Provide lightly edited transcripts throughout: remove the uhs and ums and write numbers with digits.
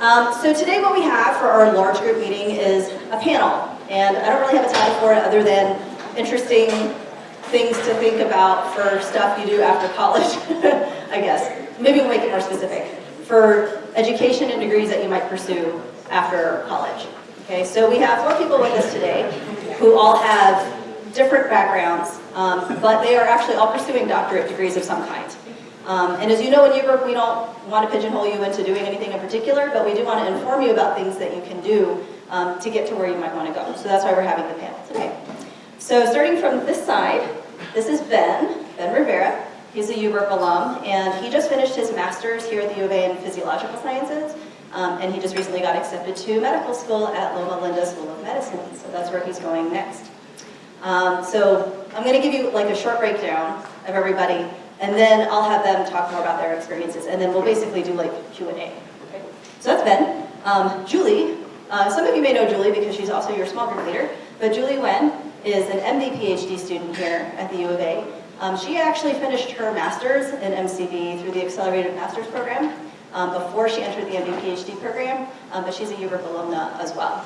So today what we have for our large group meeting is a panel. And I don't really have a title for it other than interesting things to think about for stuff you do after college, I guess. Maybe we'll make it more specific. For education and degrees that you might pursue after college. Okay, so we have 4 people with us today who all have different backgrounds, but they are actually all pursuing doctorate degrees of some kind. And as you know, in UBRP, we don't want to pigeonhole you into doing anything in particular, but we do want to inform you about things that you can do to get to where you might want to go. So that's why we're having the panel today. So starting from this side, this is Ben Rivera. He's a UBRP alum, and he just finished his master's here at the U of A in Physiological Sciences, and he just recently got accepted to medical school at Loma Linda School of Medicine, so that's where he's going next. So I'm going to give you like a short breakdown of everybody, and then I'll have them talk more about their experiences, and then we'll basically do like Q&A. Okay? So that's Ben. Julie, some of you may know Julie because she's also your small group leader, but Julie Huynh is an MD PhD student here at the U of A. She actually finished her master's in MCV through the Accelerated Master's Program before she entered the MD PhD program, but she's a UBRP alumna as well.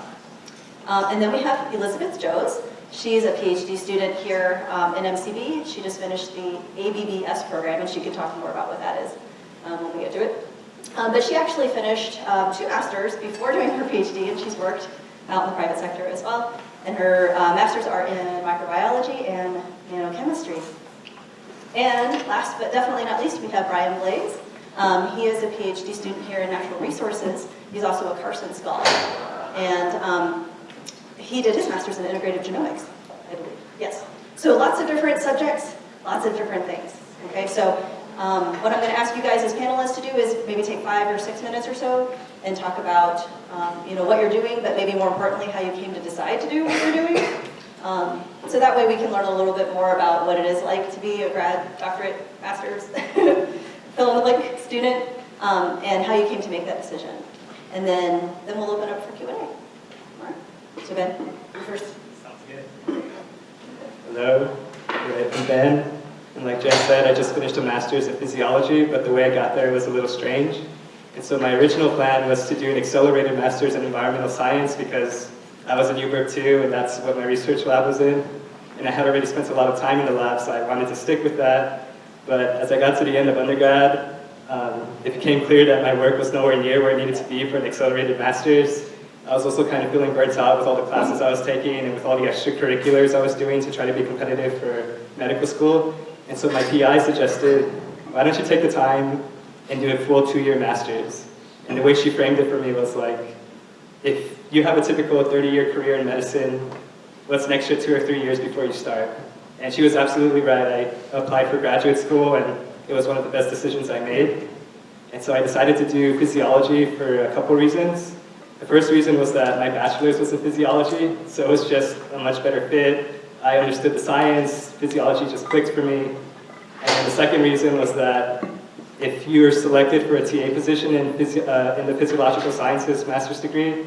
And then we have Elizabeth Joes. She's a PhD student here in MCV. She just finished the ABBS program, and she can talk more about what that is when we get to it. But she actually finished 2 masters before doing her PhD, and she's worked out in the private sector as well. And her masters are in microbiology and nanochemistry. And last but definitely not least, we have Brian Blais. He is a PhD student here in natural resources. He's also a Carson scholar. And he did his master's in integrative genomics, I believe. Yes. So lots of different subjects, lots of different things. Okay, so what I'm going to ask you guys as panelists to do is maybe take 5 or 6 minutes or so and talk about what you're doing, but maybe more importantly, how you came to decide to do what you're doing. So that way we can learn a little bit more about what it is like to be a grad, doctorate, master's, fill-in-the-blank student, and how you came to make that decision. And then we'll open up for Q&A. All right. So Ben, you first. Sounds good. Hello, I'm Ben. And like Jen said, I just finished a master's in physiology, but the way I got there was a little strange. And so my original plan was to do an accelerated master's in environmental science because I was in UBRP too, and that's what my research lab was in. And I had already spent a lot of time in the lab, so I wanted to stick with that. But as I got to the end of undergrad, it became clear that my work was nowhere near where it needed to be for an accelerated master's. I was also kind of feeling burnt out with all the classes I was taking and with all the extracurriculars I was doing to try to be competitive for medical school. And so my PI suggested, why don't you take the time and do a full 2-year master's? And the way she framed it for me was like, if you have a typical 30-year career in medicine, what's an extra 2 or 3 years before you start? And she was absolutely right. I applied for graduate school, and it was one of the best decisions I made. And so I decided to do physiology for a couple reasons. The first reason was that my bachelor's was in physiology, so it was just a much better fit. I understood the science, physiology just clicked for me. And then the second reason was that if you are selected for a TA position in the physiological sciences master's degree,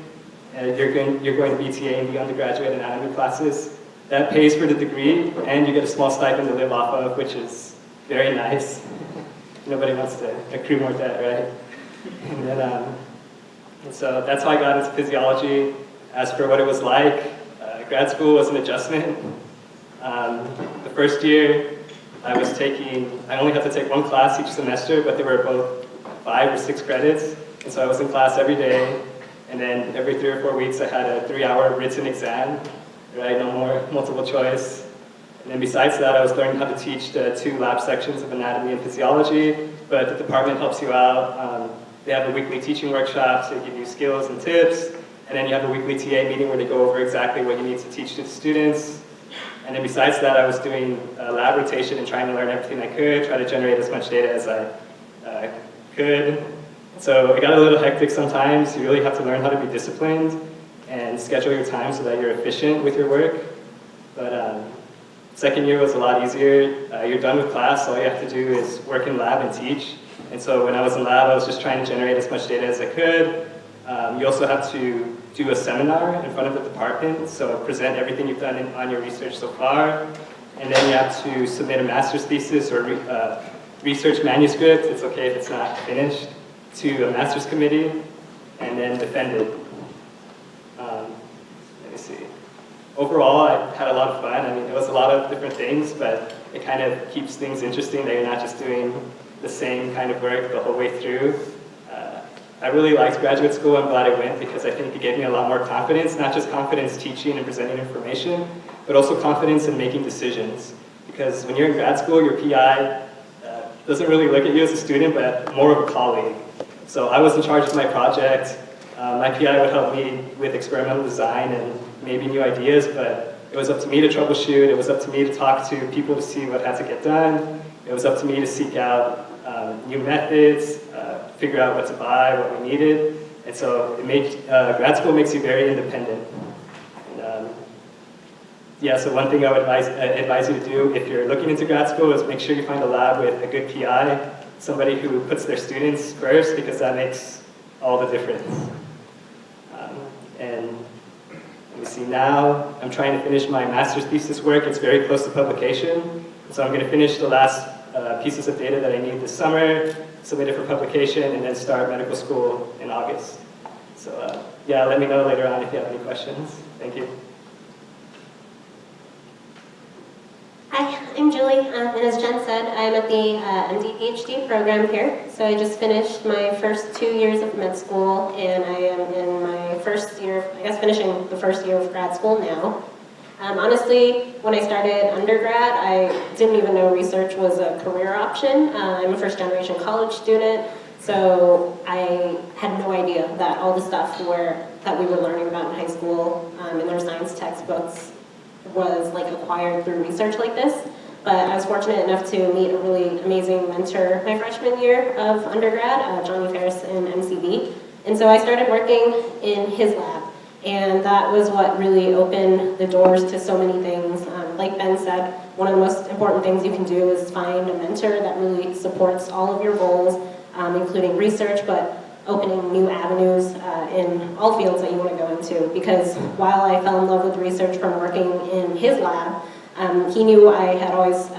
you're going to be TA in the undergraduate anatomy classes. That pays for the degree, and you get a small stipend to live off of, which is very nice. Nobody wants to accrue more debt, right? And so that's how I got into physiology. As for what it was like, grad school was an adjustment. The first year, I only had to take 1 class each semester, but they were both 5 or 6 credits. And so I was in class every day, and then every 3 or 4 weeks I had a 3-hour written exam, right? No more multiple choice. And then besides that, I was learning how to teach the 2 lab sections of anatomy and physiology, but the department helps you out. They have a weekly teaching workshop to give you skills and tips, and then you have a weekly TA meeting where they go over exactly what you need to teach to the students. And then besides that, I was doing lab rotation and trying to learn everything I could, try to generate as much data as I could. So it got a little hectic sometimes. You really have to learn how to be disciplined and schedule your time so that you're efficient with your work. But second year was a lot easier. You're done with class, all you have to do is work in lab and teach. And so when I was in lab, I was just trying to generate as much data as I could. You also have to do a seminar in front of the department, so present everything you've done on your research so far. And then you have to submit a master's thesis or research manuscript, it's okay if it's not finished, to a master's committee. and then defend it. Let me see. Overall, I had a lot of fun. I mean, it was a lot of different things, but it kind of keeps things interesting that you're not just doing the same kind of work the whole way through. I really liked graduate school. I'm glad I went because I think it gave me a lot more confidence, not just confidence teaching and presenting information, but also confidence in making decisions. Because when you're in grad school, your PI doesn't really look at you as a student, but more of a colleague. So I was in charge of my project. My PI would help me with experimental design and maybe new ideas, but it was up to me to troubleshoot. It was up to me to talk to people to see what had to get done. It was up to me to seek out new methods, figure out what to buy, what we needed. And so grad school makes you very independent. And, yeah, so one thing I would advise you to do if you're looking into grad school is make sure you find a lab with a good PI, somebody who puts their students first, because that makes all the difference. And let me see, now I'm trying to finish my master's thesis work. It's very close to publication. So I'm going to finish the last pieces of data that I need this summer, submit it for publication, and then start medical school in August. So yeah, let me know later on if you have any questions. Thank you. Hi, I'm Julie, and as Jen said, I'm at the MD-PhD program here. So I just finished my first 2 years of med school, and I am in my first year, I guess finishing the first year of grad school now. Honestly, when I started undergrad, I didn't even know research was a career option. I'm a first-generation college student, so I had no idea that all the stuff that we were learning about in high school in their science textbooks was like acquired through research like this. But I was fortunate enough to meet a really amazing mentor my freshman year of undergrad, Johnny Ferris in MCB. And so I started working in his lab. And that was what really opened the doors to so many things. Like Ben said, one of the most important things you can do is find a mentor that really supports all of your goals, including research, but opening new avenues in all fields that you want to go into. Because while I fell in love with research from working in his lab, he knew I had always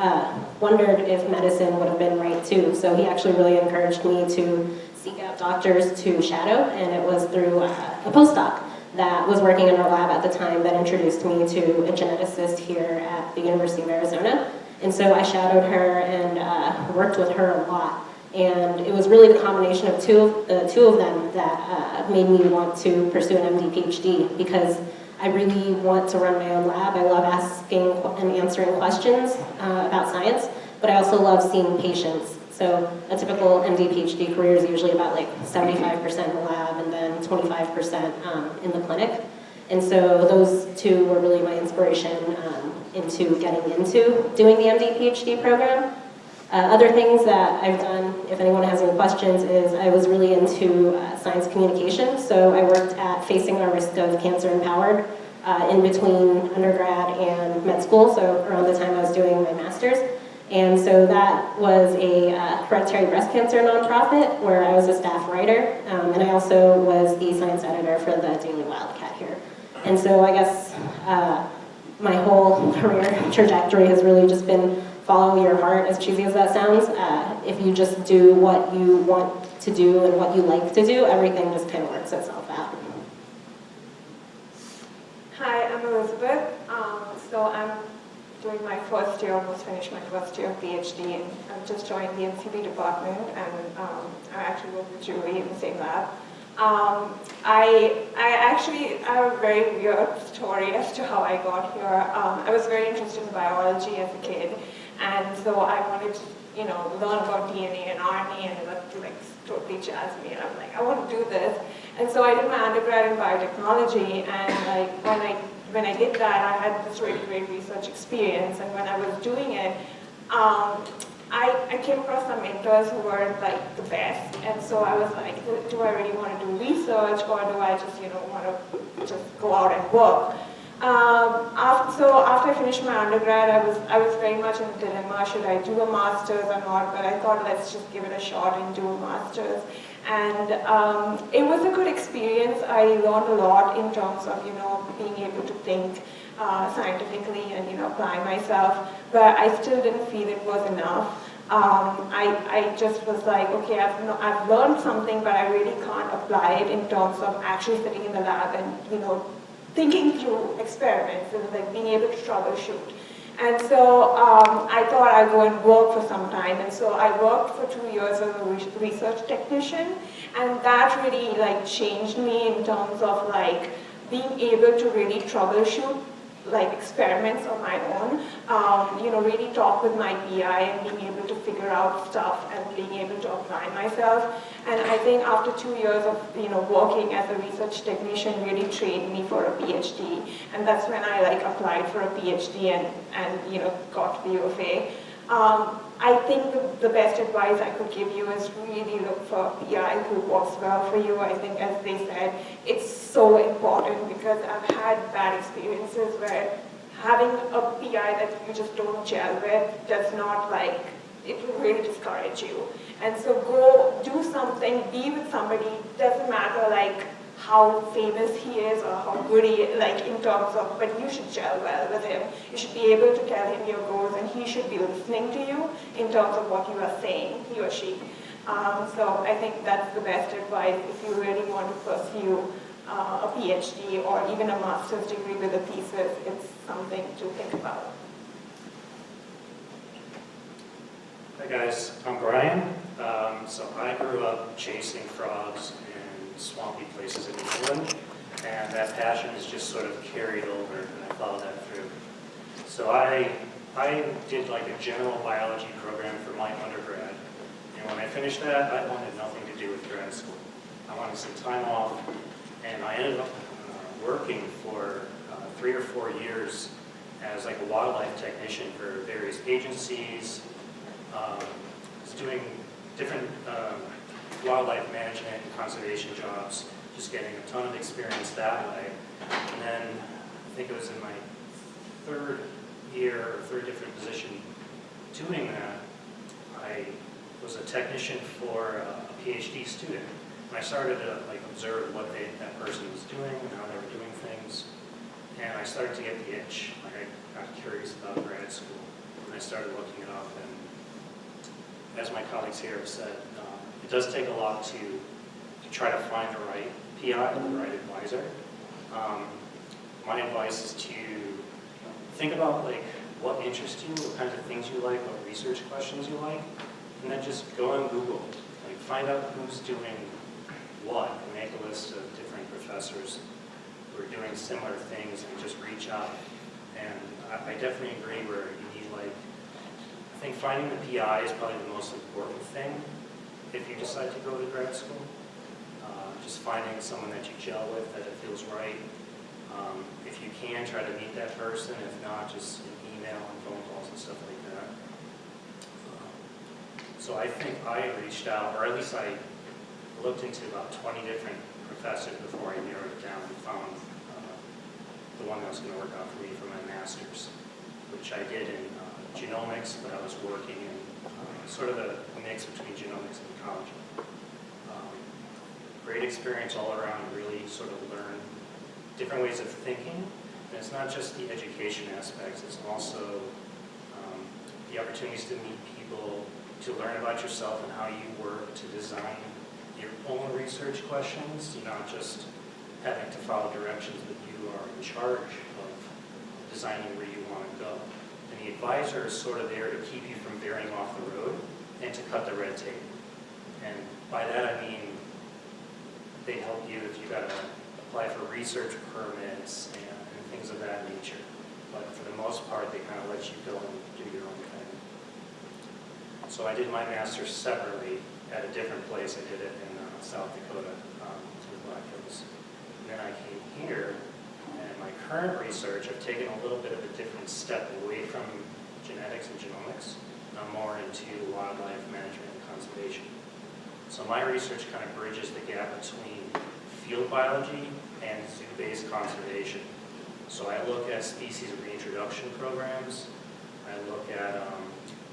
wondered if medicine would have been right too. So he actually really encouraged me to seek out doctors to shadow, and it was through a postdoc that was working in our lab at the time that introduced me to a geneticist here at the University of Arizona. And so I shadowed her and worked with her a lot. And it was really the combination of two of them that made me want to pursue an MD PhD, because I really want to run my own lab. I love asking and answering questions about science, but I also love seeing patients. So a typical MD PhD career is usually about like 75% in the lab and then 25% in the clinic. And so those two were really my inspiration into getting into doing the MD PhD program. Other things that I've done, if anyone has any questions, is I was really into science communication. So I worked at Facing Our Risk of Cancer Empowered in between undergrad and med school, so around the time I was doing my master's. And so that was a hereditary breast cancer nonprofit where I was a staff writer, and I also was the science editor for the Daily Wildcat here. And so I guess my whole career trajectory has really just been follow your heart, as cheesy as that sounds. If you just do what you want to do and what you like to do, everything just kind of works itself out. Hi, I'm Elizabeth. So I'm doing my first year, almost finished my first year of PhD, and I've just joined the MCB department, and I actually work with Julie in the same lab. I actually have a very weird story as to how I got here. I was very interested in biology as a kid, and so I wanted to, learn about DNA and RNA, and it like totally jazzed me. And I'm like, I want to do this. And so I did my undergrad in biotechnology, and when I did that, I had this really great research experience. And when I was doing it, I came across some mentors who were like the best. And so I was like, do I really want to do research, or do I just, want to just go out and work? So after I finished my undergrad, I was very much in a dilemma. Should I do a master's or not? But I thought, let's just give it a shot and do a master's. And it was a good experience. I learned a lot in terms of, being able to think scientifically and, apply myself. But I still didn't feel it was enough. I just was like, okay, I've learned something, but I really can't apply it in terms of actually sitting in the lab and, thinking through experiments and like being able to troubleshoot. And so I thought I'd go and work for some time. And so I worked for 2 years as a research technician. And that really like changed me in terms of like being able to really troubleshoot like experiments on my own, really talk with my PI and being able to figure out stuff and being able to apply myself. And I think after 2 years of working as a research technician really trained me for a PhD. And that's when I like applied for a PhD and got the UFA. I think the best advice I could give you is really look for a PI who works well for you. I think, as they said, it's so important because I've had bad experiences where having a PI that you just don't gel with does not it will really discourage you. And so go do something, be with somebody, doesn't matter how famous he is or how good he is, in terms of, but you should gel well with him. You should be able to tell him your goals and he should be listening to you in terms of what you are saying, he or she. So I think that's the best advice if you really want to pursue a PhD or even a master's degree with a thesis. It's something to think about. Hi guys, I'm Brian. So I grew up chasing frogs in swampy places in England, and that passion is just sort of carried over, and I followed that through. So I did like a general biology program for my undergrad, and when I finished that, I wanted nothing to do with grad school. I wanted some time off, and I ended up working for 3 or 4 years as like a wildlife technician for various agencies. Was doing different wildlife management and conservation jobs, just getting a ton of experience that way. And then I think it was in my third year or third different position doing that, I was a technician for a PhD student. And I started to observe what that person was doing and how they were doing things. And I started to get the itch. I got curious about grad school. And I started looking it up. And as my colleagues here have said, it does take a lot to try to find the right PI, the right advisor. My advice is to think about what interests you, what kinds of things you like, what research questions you like, and then just go on Google. Find out who's doing what, and make a list of different professors who are doing similar things and just reach out. And I definitely agree where you need I think finding the PI is probably the most important thing if you decide to go to grad school. Just finding someone that you gel with, that it feels right. If you can, try to meet that person. If not, just email and phone calls and stuff like that. So I think I reached out, or at least I looked into about 20 different professors before I narrowed it down and found the one that was going to work out for me for my master's, which I did in genomics, but I was working in sort of a mix between genomics and ecology. Great experience all around, really sort of learn different ways of thinking. And it's not just the education aspects, it's also the opportunities to meet people, to learn about yourself and how you work, to design your own research questions. You're not just having to follow directions, but you are in charge of designing where you want to go. And the advisor is sort of there to keep you from veering off the road and to cut the red tape. And by that I mean they help you if you got to apply for research permits and things of that nature. But for the most part, they kind of let you go and do your own thing. So I did my master's separately at a different place. I did it in South Dakota, through the Black Hills. And then I came here, and my current research, I've taken a little bit of a different step away from genetics and genomics. I'm more into wildlife management and conservation. So my research kind of bridges the gap between field biology and zoo-based conservation. So I look at species reintroduction programs. I look at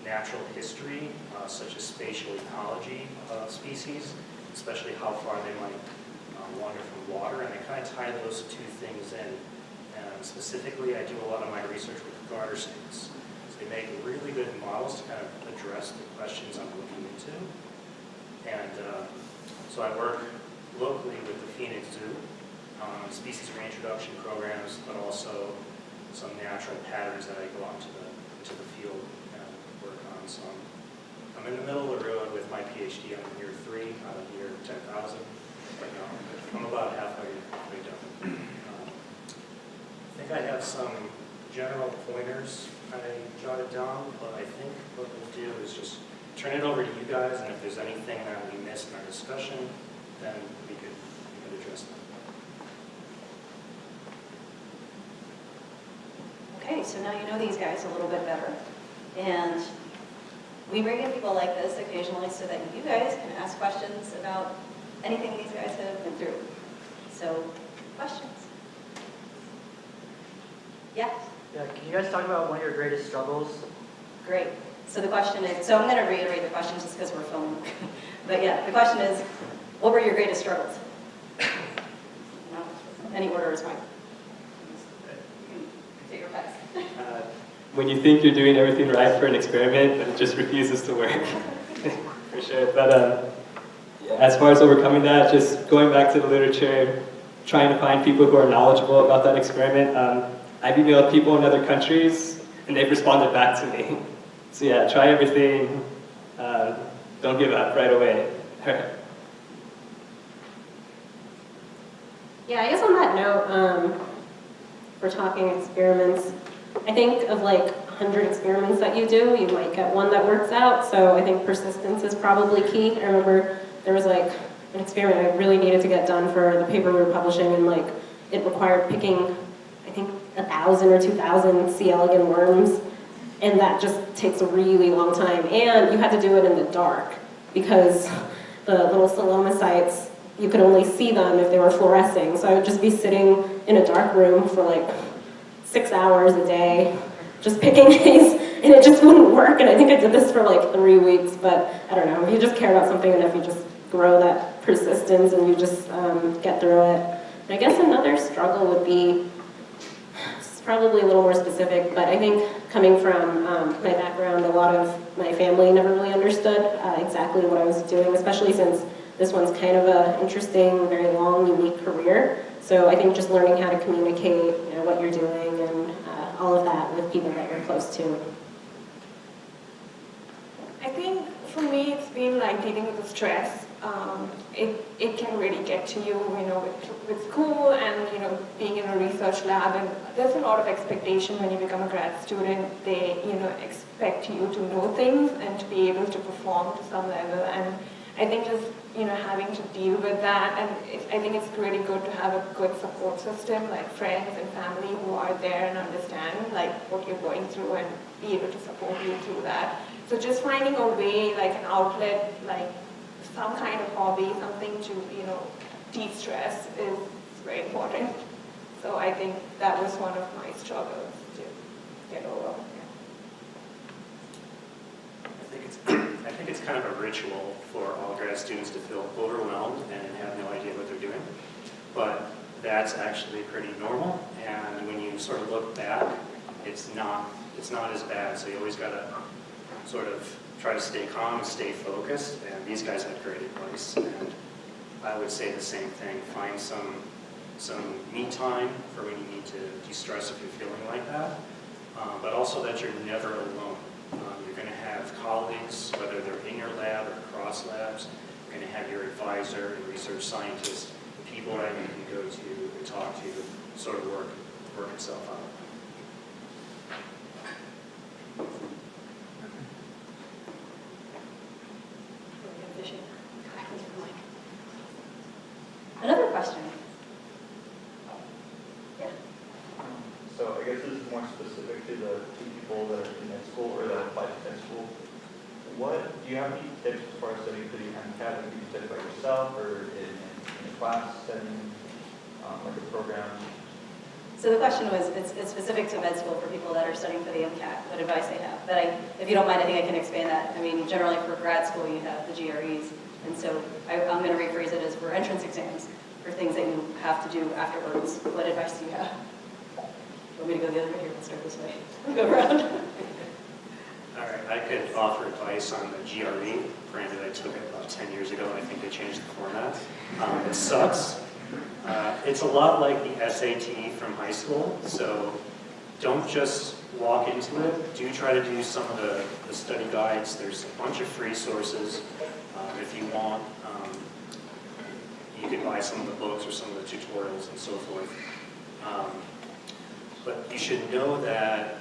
natural history, such as spatial ecology of species, especially how far they might wander from water, and I kind of tie those two things in. Specifically, I do a lot of my research with garter snakes. So they make really good models to kind of address the questions I'm looking into. And so I work locally with the Phoenix Zoo on species reintroduction programs, but also some natural patterns that I go out into the field and work on. So I'm in the middle of the road with my PhD. I'm in year 3 out of year 10,000 right now. I'm about halfway done. I think I have some general pointers I jotted down, but I think what we'll do is just turn it over to you guys, and if there's anything that we missed in our discussion, then we could address them. Okay, so now you know these guys a little bit better. And we bring in people like this occasionally so that you guys can ask questions about anything these guys have been through. So, questions? Yeah? Yeah, can you guys talk about one of your greatest struggles? Great. So the question is, so I'm going to reiterate the question just because we're filming. But yeah, the question is, what were your greatest struggles? No, any order is fine. Take your pass. When you think you're doing everything right for an experiment, but it just refuses to work. For sure. But as far as overcoming that, just going back to the literature, trying to find people who are knowledgeable about that experiment. I've emailed people in other countries, and they've responded back to me. So yeah, try everything. Don't give up right away. Yeah, I guess on that note, we're talking experiments. I think of like 100 experiments that you do, you might get one that works out. So I think persistence is probably key. I remember there was like an experiment I really needed to get done for the paper we were publishing, and like it required picking, I think, 1,000 or 2,000 C. elegans worms, and that just takes a really long time. And you had to do it in the dark because the little celomocytes, you could only see them if they were fluorescing. So I would just be sitting in a dark room for like 6 hours a day, just picking these, and it just wouldn't work. And I think I did this for like 3 weeks, but I don't know, if you just care about something enough, you just grow that persistence and you just get through it. And I guess another struggle would be, it's probably a little more specific, but I think coming from my background, a lot of my family never really understood exactly what I was doing, especially since this one's kind of an interesting, very long, unique career. So I think just learning how to communicate, what you're doing and all of that with people that you're close to. I think for me it's been like dealing with the stress. It can really get to you, with school and being in a research lab, and there's a lot of expectation when you become a grad student. They expect you to know things and to be able to perform to some level, and I think just having to deal with that, and I think it's really good to have a good support system like friends and family who are there and understand like what you're going through and be able to support you through that. So just finding a way, like an outlet, like some kind of hobby, something to de-stress is very important. So I think that was one of my struggles to get over. I think it's kind of a ritual for all grad students to feel overwhelmed and have no idea what they're doing. But that's actually pretty normal, and when you sort of look back, it's not as bad. So you always got to sort of try to stay calm and stay focused, and these guys had great advice, and I would say the same thing. Find some me time for when you need to de-stress if you're feeling like that, but also that you're never alone. You're going to have colleagues, whether they're in your lab or across labs. You're going to have your advisor and research scientist, people that you can go to and talk to, sort of work itself out. Another question. Yeah. So I guess this is more specific to the two people that are in med school or that apply to med school. Do you have any tips as far as studying for the MCAT? That you study by yourself or in a class setting, like a program? So the question was, it's specific to med school for people that are studying for the MCAT, what advice they have. But if you don't mind, I think I can expand that. I mean, generally for grad school, you have the GREs. And so I'm going to rephrase it as for entrance exams, for things that you have to do afterwards. What advice do you have? Want me to go the other way here? Let's start this way. Go around. All right, I could offer advice on the GRE. Granted, I took it about 10 years ago, and I think they changed the format. It sucks. It's a lot like the SAT from high school, so don't just walk into it. Do try to do some of the study guides. There's a bunch of free sources. If you want, you can buy some of the books or some of the tutorials and so forth. But you should know that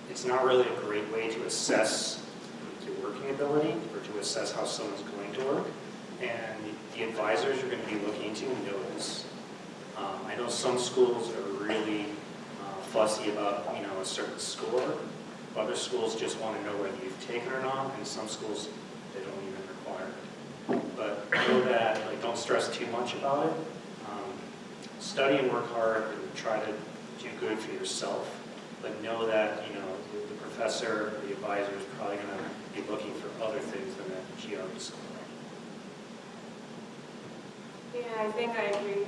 it's not really a great way to assess your working ability or to assess how someone's going to work. And the advisors you're going to be looking into know this. I know some schools are really fussy about, a certain score. Other schools just want to know whether you've taken or not, and some schools, they don't even require it. But know that, don't stress too much about it. Study and work hard and try to do good for yourself, but know that, the professor or the advisor is probably going to be looking for other things than that GRE score. Yeah, I think I agree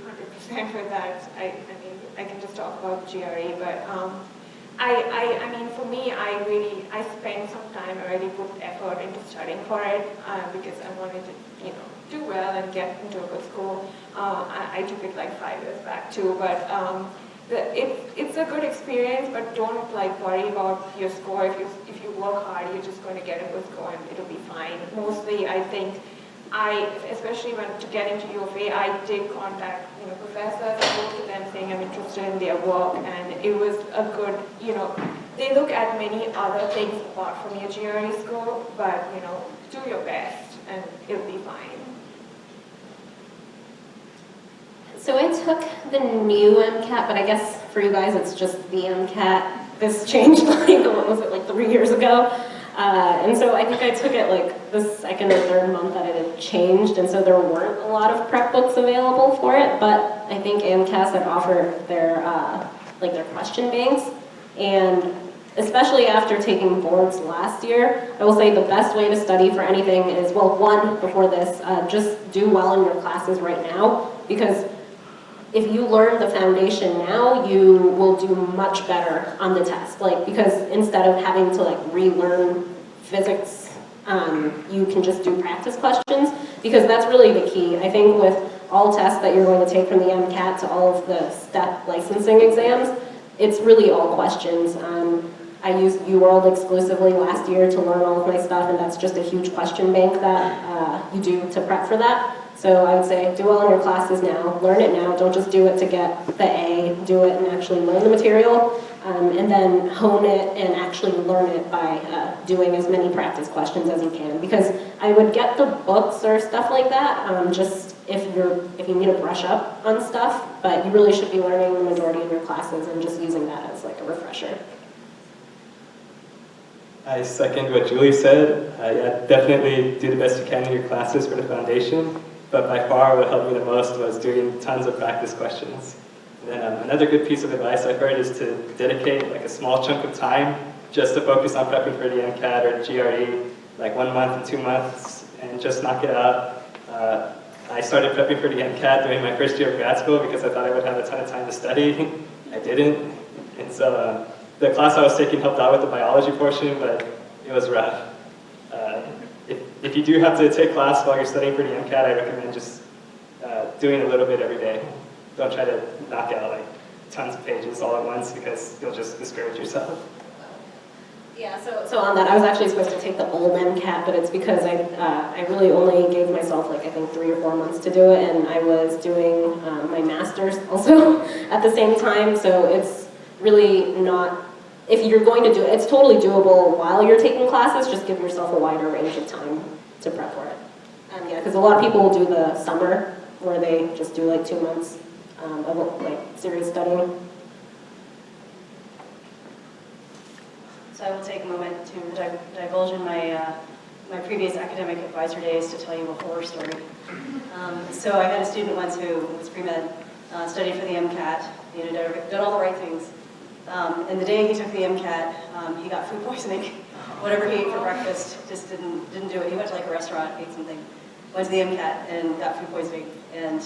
100% with that. I mean, I can just talk about GRE, but I mean, for me, I spent some time, I really put effort into studying for it because I wanted to, do well and get into a good school. I took it like 5 years back too, but it's a good experience, but don't worry about your score. If you work hard, you're just going to get a good score and it'll be fine. Mostly, I think, especially when to get into UFA, I did contact professors. I spoke to them saying I'm interested in their work, and it was a good, they look at many other things apart from your GRE score, but do your best and it'll be fine. So I took the new MCAT, but I guess for you guys it's just the MCAT. This changed what was it, 3 years ago? And so I think I took it the second or third month that it had changed, and so there weren't a lot of prep books available for it, but I think AMCAS had offered their their question banks, and especially after taking boards last year, I will say the best way to study for anything is, well, one, before this, just do well in your classes right now, because if you learn the foundation now, you will do much better on the test. Because instead of having to relearn physics, you can just do practice questions, because that's really the key. I think with all tests that you're going to take from the MCAT to all of the STEP licensing exams, it's really all questions. I used UWorld exclusively last year to learn all of my stuff, and that's just a huge question bank that you do to prep for that. So I would say do well in your classes now, learn it now, don't just do it to get the A, do it and actually learn the material, and then hone it and actually learn it by doing as many practice questions as you can. Because I would get the books or stuff like that, just if you need to brush up on stuff, but you really should be learning the majority of your classes and just using that as a refresher. I second what Julie said. Yeah, definitely do the best you can in your classes for the foundation. But by far what helped me the most was doing tons of practice questions. And then another good piece of advice I've heard is to dedicate a small chunk of time just to focus on prepping for the MCAT or GRE, 1 month and 2 months, and just knock it out. I started prepping for the MCAT during my first year of grad school because I thought I would have a ton of time to study. I didn't. And so the class I was taking helped out with the biology portion, but it was rough. If you do have to take class while you're studying for the MCAT, I recommend just doing a little bit every day. Don't try to knock out tons of pages all at once, because you'll just discourage yourself. Yeah, so on that, I was actually supposed to take the old MCAT, but it's because I really only gave myself I think 3 or 4 months to do it, and I was doing my master's also at the same time, so it's really not, if you're going to do it, it's totally doable while you're taking classes, just give yourself a wider range of time to prep for it. Yeah, because a lot of people will do the summer, where they just do 2 months of serious studying. So I will take a moment to divulge in my previous academic advisor days to tell you a horror story. So I had a student once who was pre-med, studied for the MCAT, did all the right things. And the day he took the MCAT, he got food poisoning. Whatever he ate for breakfast just didn't do it. He went to a restaurant, ate something, went to the MCAT and got food poisoning, and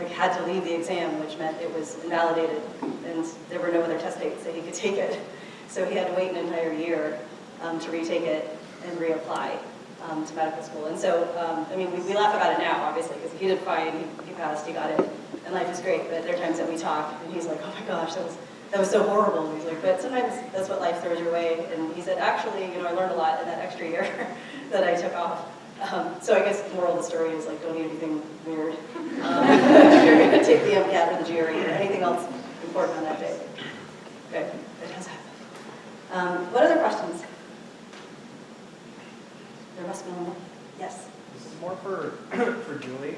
had to leave the exam, which meant it was invalidated, and there were no other test dates that he could take it. So he had to wait an entire year to retake it and reapply to medical school. And so, I mean, we laugh about it now, obviously, because he did fine, he passed, he got it, and life is great. But there are times that we talk, and he's like, oh my gosh, that was so horrible. And he's like, but sometimes that's what life throws your way. And he said, actually, I learned a lot in that extra year that I took off. So I guess the moral of the story is, like, don't eat anything weird. If you're going to take the MCAT or the GRE or anything else important on that day. Okay, it has happened. What other questions? There must be one. Yes? This is more for Julie.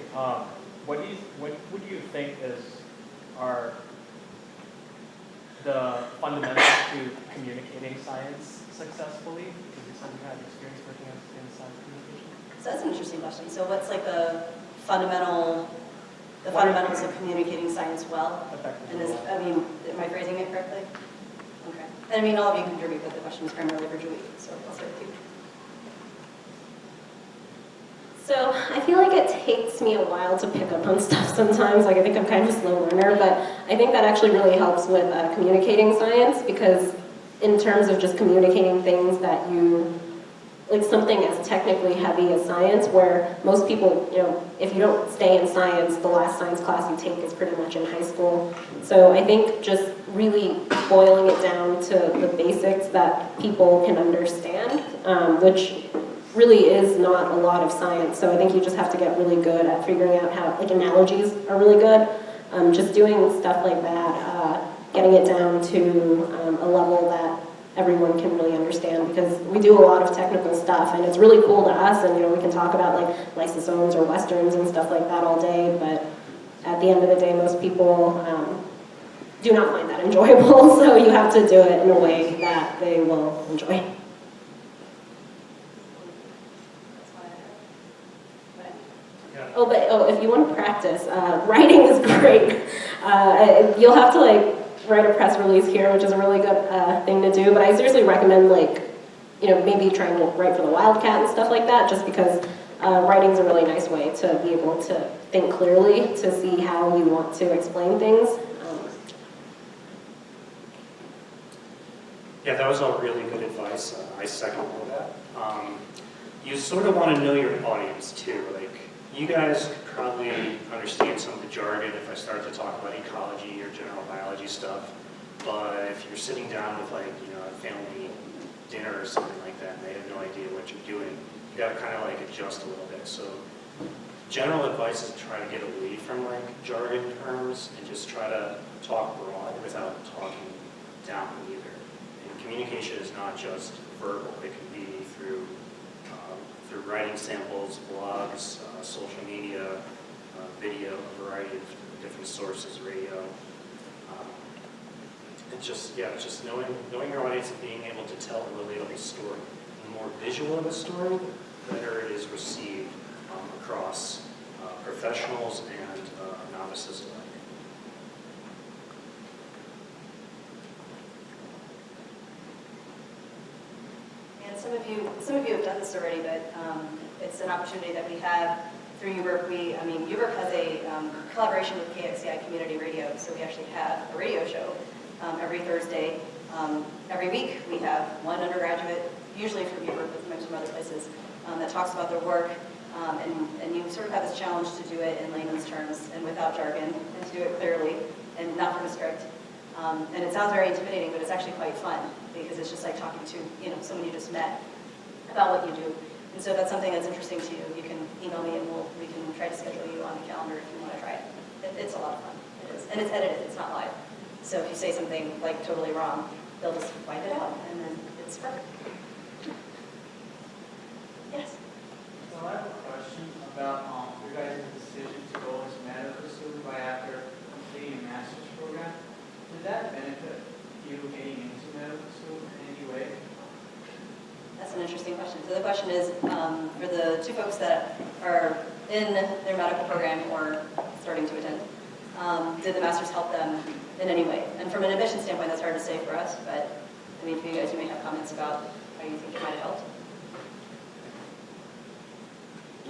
What do you think are the fundamentals to communicating science successfully? Because you said you had experience working in science communication. So that's an interesting question. So what's like the fundamentals of communicating science well? And am I phrasing it correctly? Okay. And I mean, all of you can contribute, but the question is primarily for Julie, so I'll start with you. So I feel like it takes me a while to pick up on stuff sometimes. Like I think I'm kind of a slow learner, but I think that actually really helps with communicating science, because in terms of just communicating things that like something as technically heavy as science, where most people, if you don't stay in science, the last science class you take is pretty much in high school. So I think just really boiling it down to the basics that people can understand, which really is not a lot of science. So I think you just have to get really good at figuring out how, like, analogies are really good. Just doing stuff like that, getting it down to a level that everyone can really understand, because we do a lot of technical stuff and it's really cool to us, and we can talk about like lysosomes or westerns and stuff like that all day, but at the end of the day most people do not find that enjoyable, so you have to do it in a way that they will enjoy. If you want to practice, writing is great. You'll have to write a press release here, which is a really good thing to do, but I seriously recommend maybe trying to write for the Wildcat and stuff like that, just because writing is a really nice way to be able to think clearly, to see how you want to explain things. Yeah, that was all really good advice. I second all that. You sort of want to know your audience too. You guys could probably understand some of the jargon if I start to talk about ecology or general biology stuff, but if you're sitting down with a family dinner or something like that and they have no idea what you're doing, you got to kind of adjust a little bit. So general advice is to try to get away from jargon terms and just try to talk broad without talking down either. And communication is not just verbal. It can be through writing samples, blogs, social media, video, a variety of different sources, radio. And just knowing your audience and being able to tell a relatable story. The more visual the story, the better it is received across professionals and novices alike. And some of you have done this already, but it's an opportunity that we have through UBRP. UBRP has a collaboration with KXCI Community Radio, so we actually have a radio show every Thursday. Every week we have one undergraduate, usually from UBRP, but sometimes from other places, that talks about their work, and you sort of have this challenge to do it in layman's terms and without jargon, and to do it clearly and not from a script. And it sounds very intimidating, but it's actually quite fun, because it's just like talking to someone you just met about what you do. And so if that's something that's interesting to you, you can email me and we can try to schedule you on the calendar if you want to try it. It's a lot of fun. It is. And it's edited, it's not live. So if you say something totally wrong, they'll just wipe it out and then it's perfect. Yes? So I have a question about your guys' decision to go into medical school right after completing a master's program. Did that benefit you getting into medical school in any way? That's an interesting question. So the question is, for the two folks that are in their medical program or starting to attend, did the masters help them in any way? And from an admission standpoint, that's hard to say for us, but for you guys, you may have comments about how you think it might have helped.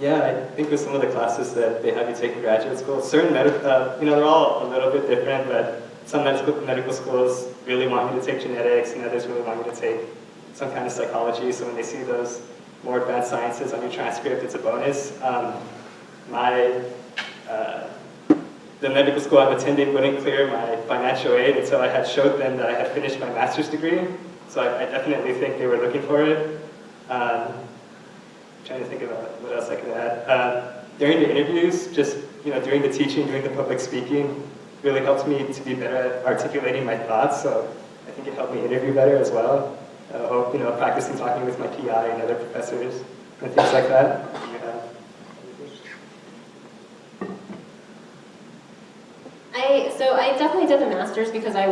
Yeah, I think with some of the classes that they have you take in graduate school, certain they're all a little bit different, but some medical schools really want you to take genetics, and others really want you to take some kind of psychology, so when they see those more advanced sciences on your transcript, it's a bonus. The medical school I'm attending wouldn't clear my financial aid until I had showed them that I had finished my master's degree, so I definitely think they were looking for it. Trying to think about what else I could add. During the interviews, just doing the teaching, doing the public speaking, really helped me to be better at articulating my thoughts. So I think it helped me interview better as well. I hope practicing talking with my PI and other professors and things like that. So I definitely did the master's because I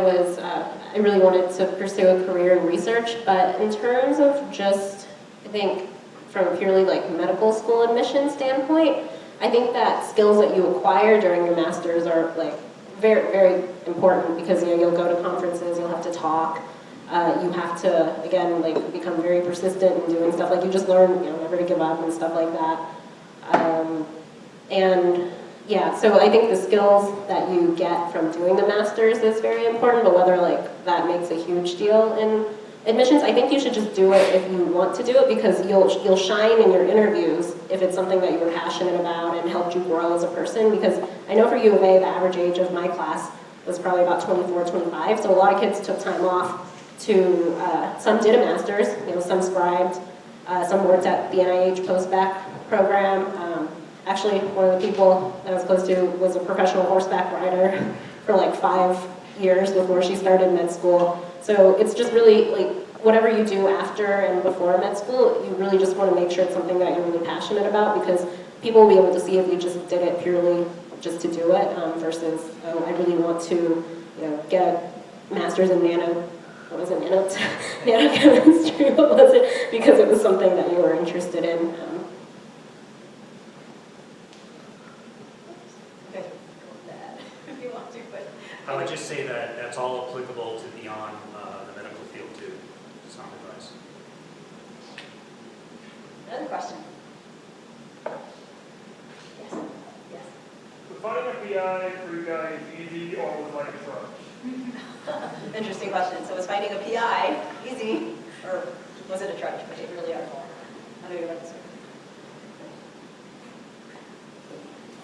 really wanted to pursue a career in research, but in terms of just, I think, from a purely like medical school admission standpoint, I think that skills that you acquire during your master's are like very, very important because you'll go to conferences, you'll have to talk, you have to, again, like become very persistent in doing stuff, like you just learn, never to give up and stuff like that. And yeah, so I think the skills that you get from doing the master's is very important, but whether like that makes a huge deal in admissions, I think you should just do it if you want to do it because you'll shine in your interviews if it's something that you were passionate about and helped you grow as a person. Because I know for U of A, the average age of my class was probably about 24, 25, so a lot of kids took time off to, some did a master's, some scribed, some worked at the NIH post-bac program. Actually, one of the people that I was close to was a professional horseback rider for like 5 years before she started med school. So it's just really like whatever you do after and before med school, you really just want to make sure it's something that you're really passionate about because people will be able to see if you just did it purely just to do it versus, oh, I really want to get a master's in nanochemistry, what was it? Because it was something that you were interested in. I would just say that that's all applicable to beyond the medical field too. Sound advice. Another question? Yes. Yes. Was finding a PI for you guys easy or was it like a trudge? Interesting question. So was finding a PI easy or was it a trudge, particularly article? How do you run this?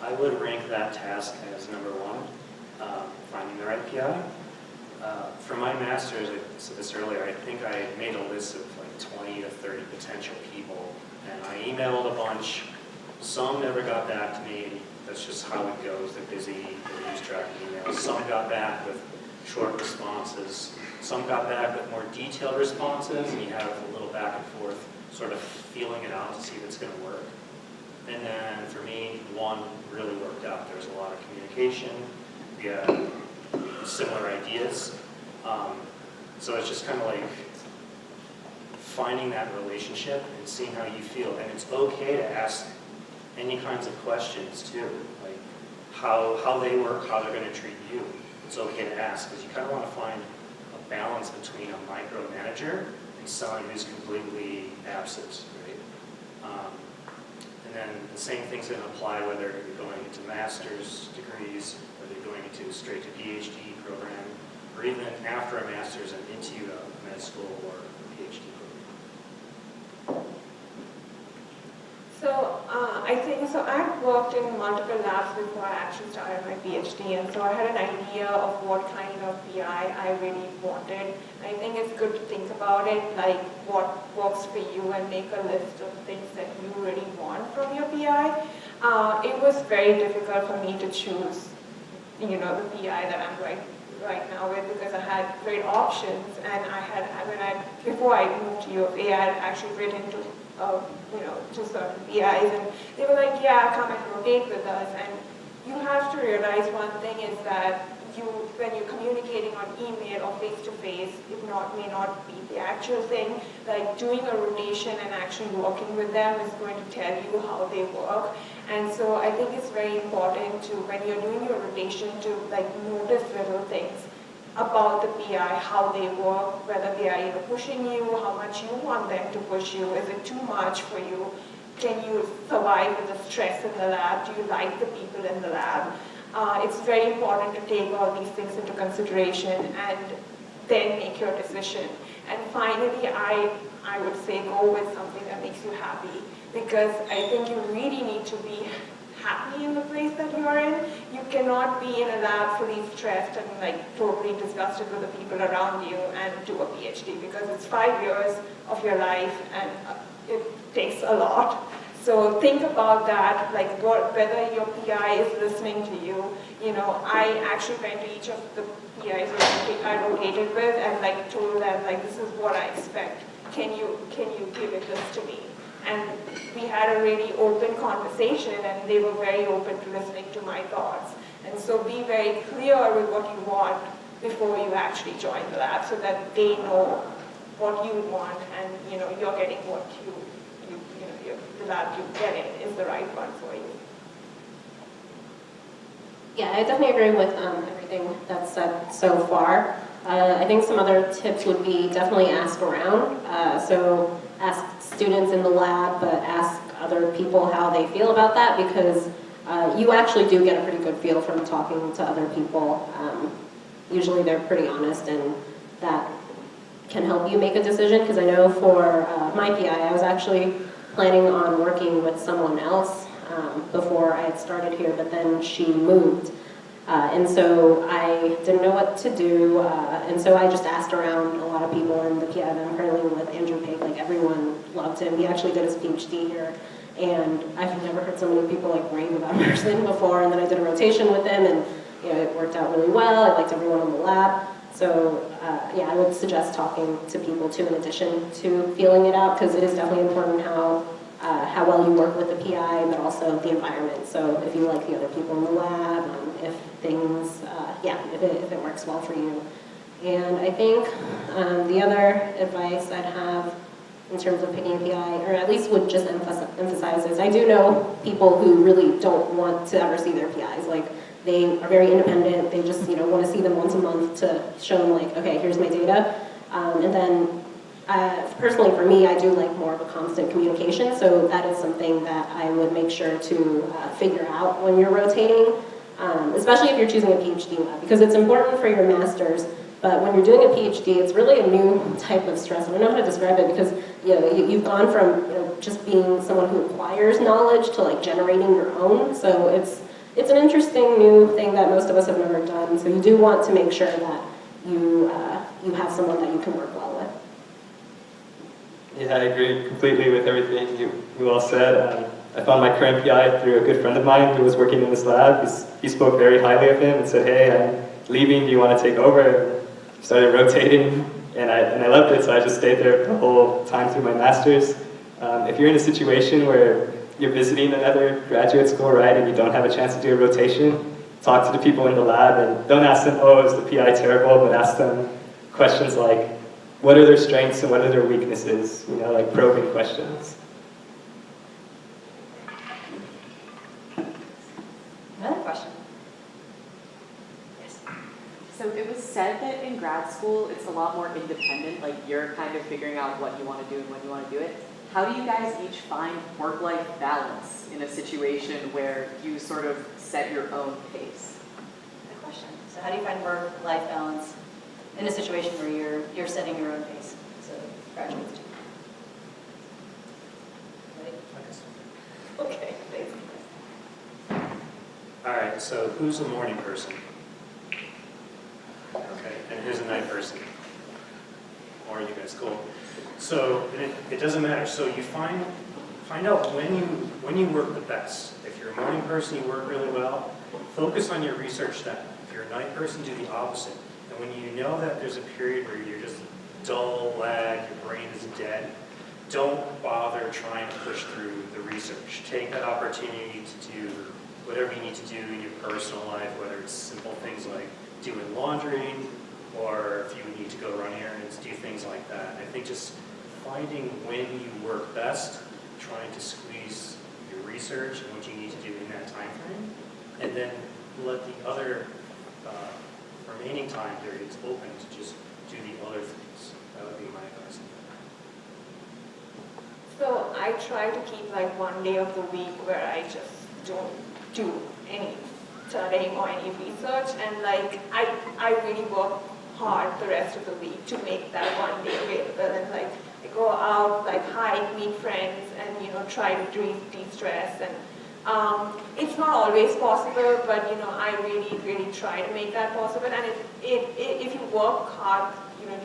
I would rank that task as number one. Finding the right PI. For my master's, I said this earlier, I think I made a list of like 20 to 30 potential people, and I emailed a bunch. Some never got back to me. That's just how it goes. They're busy, they lose track of emails. Some got back with short responses. Some got back with more detailed responses, and you have a little back and forth, sort of feeling it out to see if it's going to work. And then for me, one really worked out. There was a lot of communication. We had similar ideas. So it's just kind of like finding that relationship and seeing how you feel. And it's okay to ask any kinds of questions too, like how they work, how they're going to treat you. It's okay to ask because you kind of want to find a balance between a micromanager and someone who's completely absent, right? And then the same thing's going to apply whether you're going into master's degrees, whether you're going into straight to PhD program, or even after a master's and into a med school or a PhD program. So I think, so I've worked in multiple labs before I actually started my PhD, and so I had an idea of what kind of PI I really wanted. I think it's good to think about it, like what works for you and make a list of things that you really want from your PI. It was very difficult for me to choose, the PI that I'm right now with because I had great options, and before I moved to U of A, I had actually written to certain PIs, and they were like, yeah, come and rotate with us. And you have to realize one thing is that when you're communicating on email or face-to-face, may not be the actual thing. Like doing a rotation and actually working with them is going to tell you how they work. And so I think it's very important to, when you're doing your rotation, to notice little things about the PI, how they work, whether they are pushing you, how much you want them to push you, is it too much for you? Can you survive with the stress in the lab? Do you like the people in the lab? It's very important to take all these things into consideration and then make your decision. And finally, I I would say go with something that makes you happy, because I think you really need to be happy in the place that you are in. You cannot be in a lab fully stressed and like totally disgusted with the people around you and do a PhD, because it's 5 years of your life and it takes a lot. So think about that, like whether your PI is listening to you. You know, I actually went to each of the PIs I rotated with and like told them like, this is what I expect. Can you give it this to me? And we had a really open conversation, and they were very open to listening to my thoughts. And so be very clear with what you want before you actually join the lab, so that they know what you want, and you know you're getting what the lab you get in is the right one for you. Yeah, I definitely agree with everything that's said so far. I think some other tips would be definitely ask around. So ask students in the lab, but ask other people how they feel about that, because you actually do get a pretty good feel from talking to other people. Usually they're pretty honest, and that can help you make a decision, because I know for my PI, I was actually planning on working with someone else before I had started here, but then she moved. And so I didn't know what to do, and so I just asked around a lot of people, and the PI that I'm currently with, Andrew Pig, like everyone loved him. He actually did his PhD here, and I've never heard so many people like rave about Carson before, and then I did a rotation with him, and you know, it worked out really well. I liked everyone in the lab. So yeah, I would suggest talking to people too, in addition to feeling it out, because it is definitely important how well you work with the PI, but also the environment. So if you like the other people in the lab, if things, if it works well for you. And I think the other advice I'd have in terms of picking a PI, or at least would just emphasize, is I do know people who really don't want to ever see their PIs. Like, they are very independent. They just, want to see them once a month to show them, like, okay, here's my data. And then, personally for me, I do like more of a constant communication. So that is something that I would make sure to figure out when you're rotating, especially if you're choosing a PhD lab, because it's important for your master's. But when you're doing a PhD, it's really a new type of stress. I don't know how to describe it, because you've gone from just being someone who acquires knowledge to like generating your own. So it's an interesting new thing that most of us have never done. So you do want to make sure that you have someone that you can work well with. Yeah, I agree completely with everything you all said. I found my current PI through a good friend of mine who was working in this lab. He spoke very highly of him and said, hey, I'm leaving, do you want to take over? Started rotating, and I loved it, so I just stayed there the whole time through my master's. If you're in a situation where you're visiting another graduate school, right, and you don't have a chance to do a rotation, talk to the people in the lab, and don't ask them, oh, is the PI terrible, but ask them questions like, what are their strengths and what are their weaknesses, like probing questions. Another question. So it was said that in grad school, it's a lot more independent, like you're kind of figuring out what you want to do and when you want to do it. How do you guys each find work-life balance in a situation where you sort of set your own pace? Good question. So how do you find work-life balance in a situation where you're setting your own pace? So graduate student. Ready? Okay, thanks. All right, so who's a morning person? Okay, and who's a night person? Or you guys, cool. So it doesn't matter. So you find out when you work the best. If you're a morning person, you work really well. Focus on your research then. If you're a night person, do the opposite. And when you know that there's a period where you're just dull, lag, your brain is dead, don't bother trying to push through the research. Take that opportunity to do whatever you need to do in your personal life, whether it's simple things like doing laundry, or if you need to go run errands, do things like that. I think just finding when you work best, trying to squeeze your research and what you need to do in that time frame, and then let the other remaining time periods open to just do the other things. That would be my advice. So I try to keep like one day of the week where I just don't do any studying or any research, and like I really work hard the rest of the week to make that one day available, and like go out, like hike, meet friends, and try to de-stress. And it's not always possible, but I really, really try to make that possible. And if you work hard,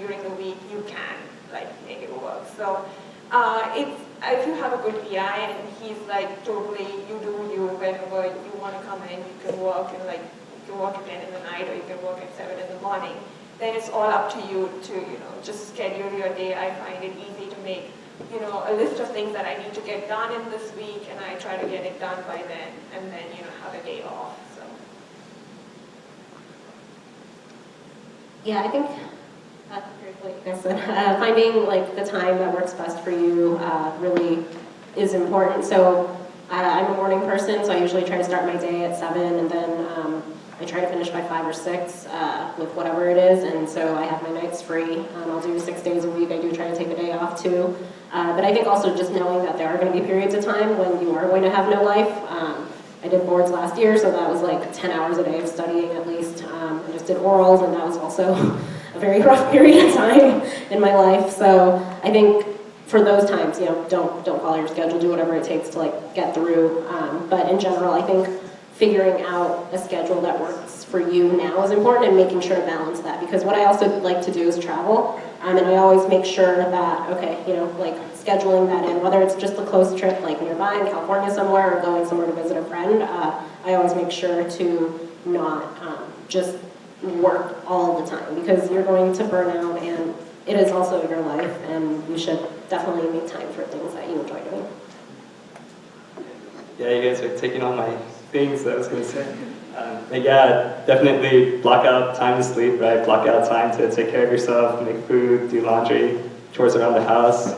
during the week, you can like make it work. So if you have a good PI and he's like totally, you do you, whenever you want to come in, you can work in like, you can work at 10 in the night or you can work at 7 in the morning, then it's all up to you to, just schedule your day. I find it easy to make, a list of things that I need to get done in this week, and I try to get it done by then, and then, have a day off, so. Yeah, I think, like I said, finding like the time that works best for you really is important. So I'm a morning person, so I usually try to start my day at 7, and then I try to finish by 5 or 6 with whatever it is, and so I have my nights free. I'll do 6 days a week. I do try to take a day off too. But I think also just knowing that there are going to be periods of time when you are going to have no life. I did boards last year, so that was like 10 hours a day of studying at least. I just did orals, and that was also a very rough period of time in my life. So I think for those times, don't follow your schedule, do whatever it takes to like get through. But in general, I think figuring out a schedule that works for you now is important, and making sure to balance that. Because what I also like to do is travel, and I always make sure that, okay, like scheduling that in, whether it's just a close trip like nearby in California somewhere or going somewhere to visit a friend, I always make sure to not just work all the time, because you're going to burn out, and it is also your life, and you should definitely make time for things that you enjoy doing. Yeah, you guys are taking all my things that I was going to say. But yeah, definitely block out time to sleep, right? Block out time to take care of yourself, make food, do laundry, chores around the house.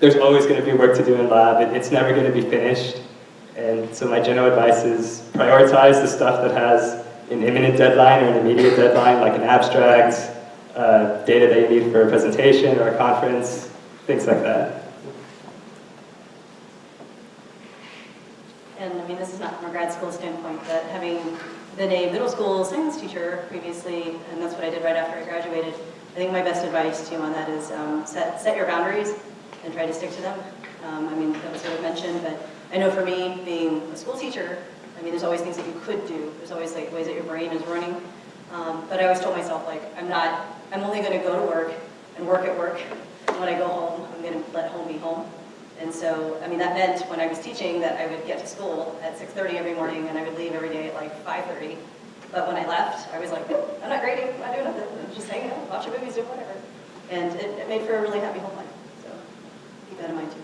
There's always going to be work to do in lab. It's never going to be finished. And so my general advice is prioritize the stuff that has an imminent deadline or an immediate deadline, like an abstract, data that you need for a presentation or a conference, things like that. And I mean, this is not from a grad school standpoint, but having been a middle school science teacher previously, and that's what I did right after I graduated, I think my best advice to you on that is set your boundaries and try to stick to them. I mean, that was sort of mentioned, but I know for me, being a school teacher, I mean, there's always things that you could do. There's always like ways that your brain is running. But I always told myself, like, I'm only going to go to work and work at work. And when I go home, I'm going to let home be home. And so, I mean, that meant when I was teaching that I would get to school at 6:30 every morning, and I would leave every day at like 5:30. But when I left, I was like, I'm not grading, I'm not doing nothing. I'm just hanging out, watching movies, doing whatever. And it made for a really happy home life. So keep that in mind too.